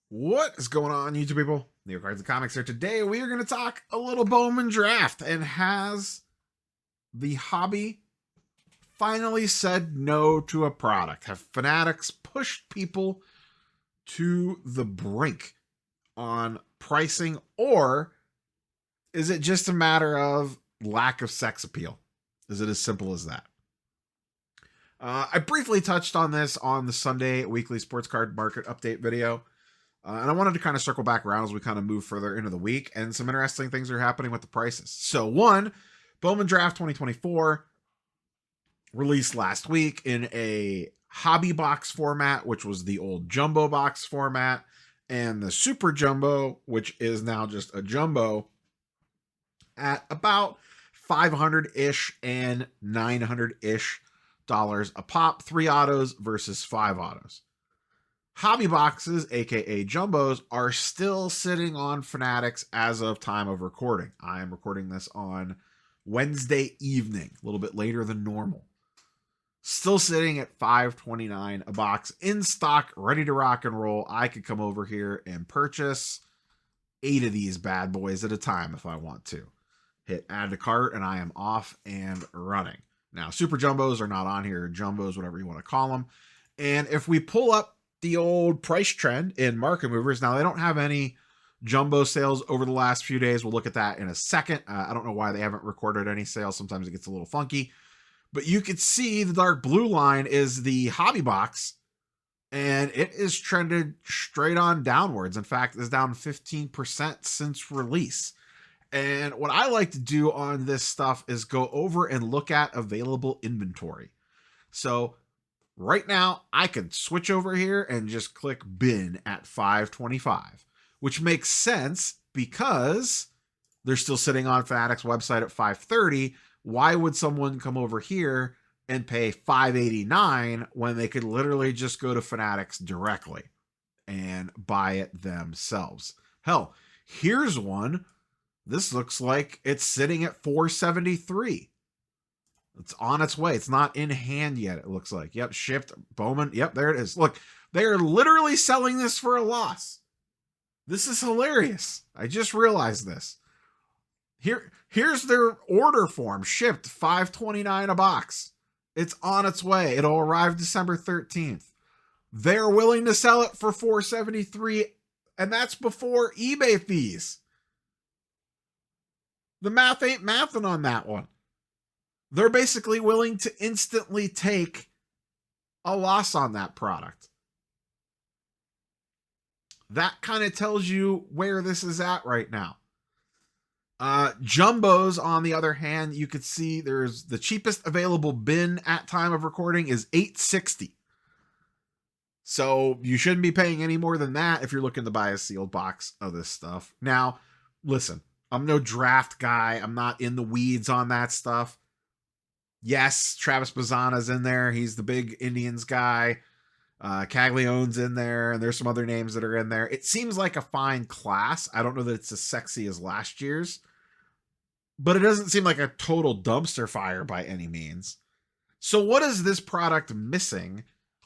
What is going on, YouTube people? Neo Cards and Comics here. Today we are going to talk a little Bowman Draft. And has the hobby finally said no to a product? Have Fanatics pushed people to the brink on pricing, or is it just a matter of lack of sex appeal? Is it as simple as that? I briefly touched on this on the Sunday weekly sports card market update video. And I wanted to kind of circle back around as we kind of move further into the week, and some interesting things are happening with the prices. So one, Bowman Draft 2024 released last week in a hobby box format, which was the old jumbo box format, and the super jumbo, which is now just a jumbo, at about $500-ish and $900-ish a pop. 3 autos versus 5 autos. Hobby boxes, aka jumbos, are still sitting on Fanatics as of time of recording. I am recording this on Wednesday evening, a little bit later than normal. Still sitting at $5.29 a box, in stock, ready to rock and roll. I could come over here and purchase 8 of these bad boys at a time if I want to. Hit add to cart and I am off and running. Now, super jumbos are not on here, jumbos, whatever you want to call them. And if we pull up the old price trend in market movers, now they don't have any jumbo sales over the last few days. We'll look at that in a second. I don't know why they haven't recorded any sales. Sometimes it gets a little funky, but you could see the dark blue line is the hobby box, and it is trended straight on downwards. In fact, it's down 15% since release. And what I like to do on this stuff is go over and look at available inventory. So right now, I can switch over here and just click bin at $5.25, which makes sense because they're still sitting on Fanatics website at $5.30. Why would someone come over here and pay $5.89 when they could literally just go to Fanatics directly and buy it themselves? Hell, here's one. This looks like it's sitting at $4.73. It's on its way. It's not in hand yet, it looks like. Yep, shipped. Bowman. Yep, there it is. Look, they are literally selling this for a loss. This is hilarious. I just realized this. Here's their order form. Shipped $5.29 a box. It's on its way. It'll arrive December 13th. They're willing to sell it for $4.73, and that's before eBay fees. The math ain't mathing on that one. They're basically willing to instantly take a loss on that product. That kind of tells you where this is at right now. Jumbos, on the other hand, you could see there's the cheapest available bin at time of recording is $8.60. So you shouldn't be paying any more than that if you're looking to buy a sealed box of this stuff. Now, listen, I'm no draft guy. I'm not in the weeds on that stuff. Yes, Travis Bazzana's in there. He's the big Indians guy. Caglione's in there, and there's some other names that are in there. It seems like a fine class. I don't know that it's as sexy as last year's, but it doesn't seem like a total dumpster fire by any means. So what is this product missing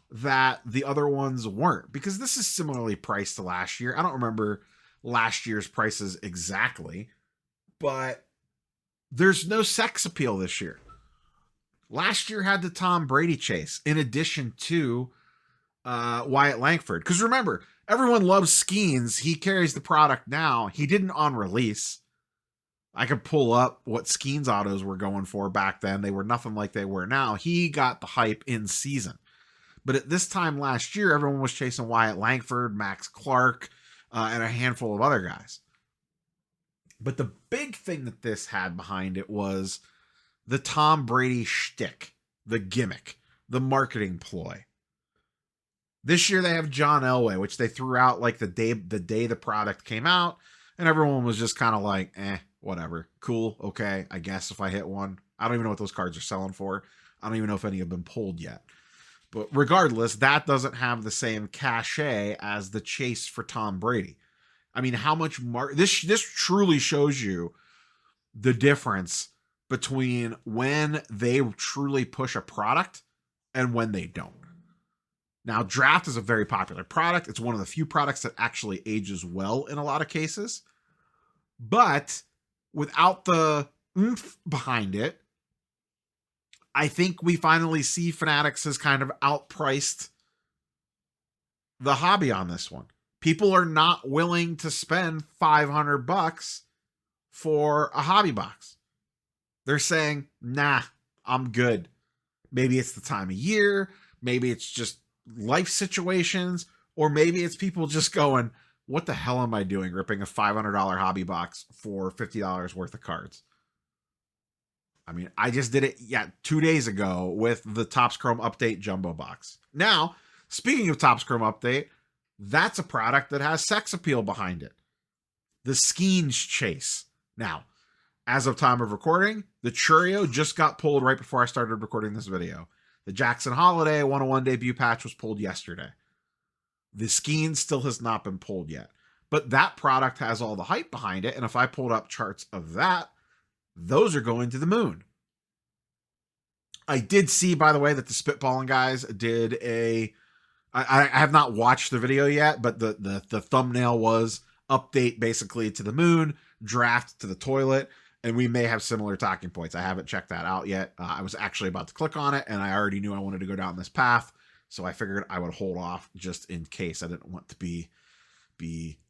that the other ones weren't? Because this is similarly priced to last year. I don't remember last year's prices exactly, but there's no sex appeal this year. Last year had the Tom Brady chase in addition to Wyatt Langford. Because remember, everyone loves Skeens. He carries the product now. He didn't on release. I could pull up what Skeens autos were going for back then. They were nothing like they were now. He got the hype in season. But at this time last year, everyone was chasing Wyatt Langford, Max Clark, and a handful of other guys. But the big thing that this had behind it was the Tom Brady shtick, the gimmick, the marketing ploy. This year they have John Elway, which they threw out like the day the product came out, and everyone was just kind of like, whatever, cool, okay, I guess if I hit one. I don't even know what those cards are selling for. I don't even know if any have been pulled yet. But regardless, that doesn't have the same cachet as the chase for Tom Brady. I mean, how much this truly shows you the difference between when they truly push a product and when they don't. Now, Draft is a very popular product. It's one of the few products that actually ages well in a lot of cases. But without the oomph behind it, I think we finally see Fanatics has kind of outpriced the hobby on this one. People are not willing to spend $500 for a hobby box. They're saying, nah, I'm good. Maybe it's the time of year. Maybe it's just life situations. Or maybe it's people just going, what the hell am I doing ripping a $500 hobby box for $50 worth of cards? I mean, I just did it 2 days ago with the Topps Chrome Update Jumbo Box. Now, speaking of Topps Chrome Update, that's a product that has sex appeal behind it. The Skeens Chase. Now, as of time of recording, the Churio just got pulled right before I started recording this video. The Jackson Holiday 101 debut patch was pulled yesterday. The Skeens still has not been pulled yet. But that product has all the hype behind it, and if I pulled up charts of that, those are going to the moon. I did see, by the way, that the Spitballing guys did I have not watched the video yet, but the thumbnail was update basically to the moon, draft to the toilet, and we may have similar talking points. I haven't checked that out yet. I was actually about to click on it, and I already knew I wanted to go down this path, so I figured I would hold off just in case. I didn't want to be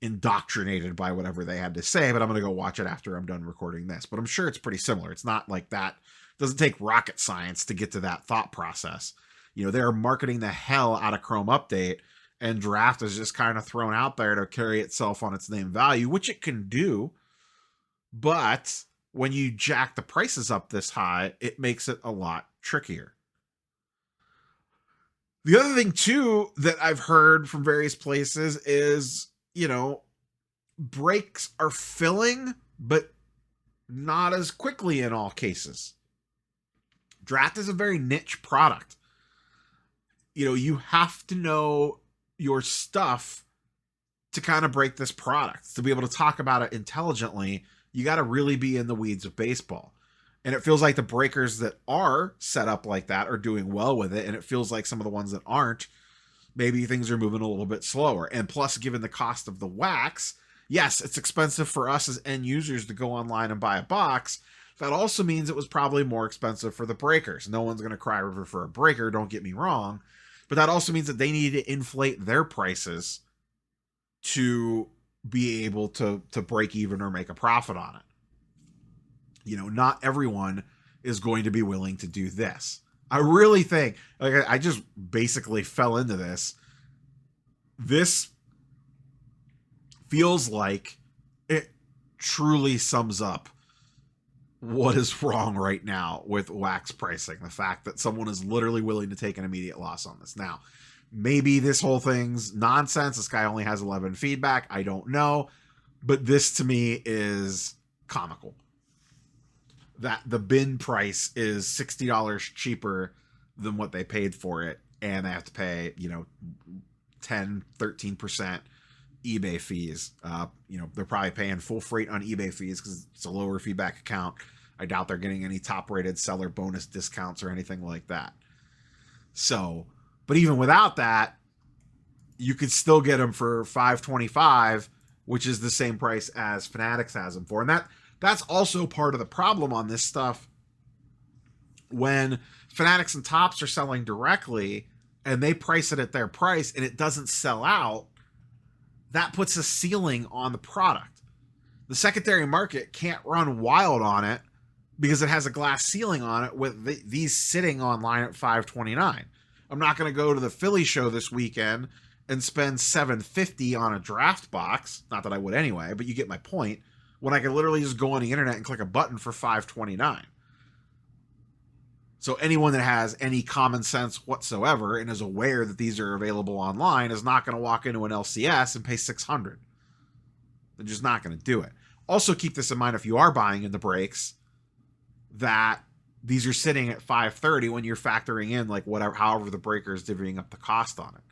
indoctrinated by whatever they had to say, but I'm going to go watch it after I'm done recording this. But I'm sure it's pretty similar. It's not like that. It doesn't take rocket science to get to that thought process. You know, they're marketing the hell out of Chrome Update, and Draft is just kind of thrown out there to carry itself on its name value, which it can do. But when you jack the prices up this high, it makes it a lot trickier. The other thing, too, that I've heard from various places is, you know, breaks are filling, but not as quickly in all cases. Draft is a very niche product. You know, you have to know your stuff to kind of break this product. To be able to talk about it intelligently, you got to really be in the weeds of baseball. And it feels like the breakers that are set up like that are doing well with it. And it feels like some of the ones that aren't, maybe things are moving a little bit slower. And plus, given the cost of the wax, yes, it's expensive for us as end users to go online and buy a box. That also means it was probably more expensive for the breakers. No one's going to cry river for a breaker, don't get me wrong. But that also means that they need to inflate their prices to be able to break even or make a profit on it. You know, not everyone is going to be willing to do this. I really think, like, I just basically fell into this. This feels like it truly sums up what is wrong right now with wax pricing. The fact that someone is literally willing to take an immediate loss on this. Now, maybe this whole thing's nonsense. This guy only has 11 feedback. I don't know. But this to me is comical. That the bin price is $60 cheaper than what they paid for it. And they have to pay, you know, 10, 13% eBay fees. You know, they're probably paying full freight on eBay fees because it's a lower feedback account. I doubt they're getting any top rated seller bonus discounts or anything like that. So, but even without that, you could still get them for $525, which is the same price as Fanatics has them for. And that's also part of the problem on this stuff. When Fanatics and Topps are selling directly and they price it at their price and it doesn't sell out, that puts a ceiling on the product. The secondary market can't run wild on it because it has a glass ceiling on it with these sitting online at $529. I'm not going to go to the Philly show this weekend and spend $750 on a draft box. Not that I would anyway, but you get my point. When I can literally just go on the internet and click a button for $529. So anyone that has any common sense whatsoever and is aware that these are available online is not going to walk into an LCS and pay $600. They're just not going to do it. Also keep this in mind if you are buying in the breaks, that these are sitting at $530 when you're factoring in like whatever, however the breaker is divvying up the cost on it.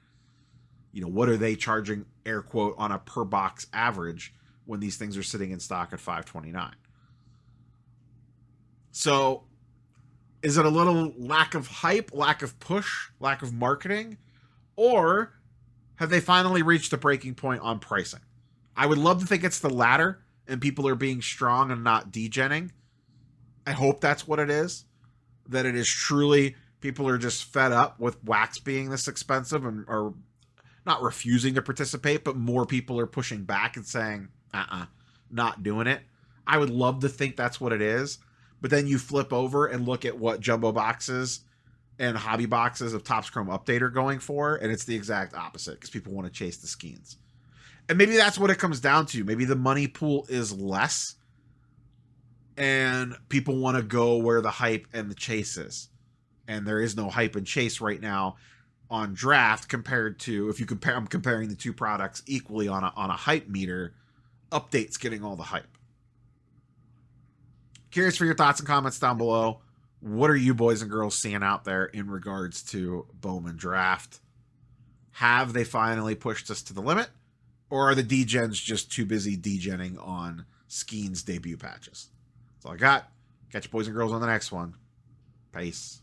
You know, what are they charging, air quote, on a per box average when these things are sitting in stock at $529? So is it a little lack of hype, lack of push, lack of marketing? Or have they finally reached a breaking point on pricing? I would love to think it's the latter and people are being strong and not degenning. I hope that's what it is. That it is truly people are just fed up with wax being this expensive and are not refusing to participate, but more people are pushing back and saying, not doing it. I would love to think that's what it is. But then you flip over and look at what jumbo boxes and hobby boxes of Topps Chrome Update are going for, and it's the exact opposite because people want to chase the skeins. And maybe that's what it comes down to. Maybe the money pool is less and people want to go where the hype and the chase is. And there is no hype and chase right now on draft compared to, if you compare, I'm comparing the two products equally on a hype meter. Update's getting all the hype. Curious for your thoughts and comments down below. What are you boys and girls seeing out there in regards to Bowman Draft? Have they finally pushed us to the limit? Or are the degens just too busy degenning on Skeen's debut patches? That's all I got. Catch you boys and girls on the next one. Peace.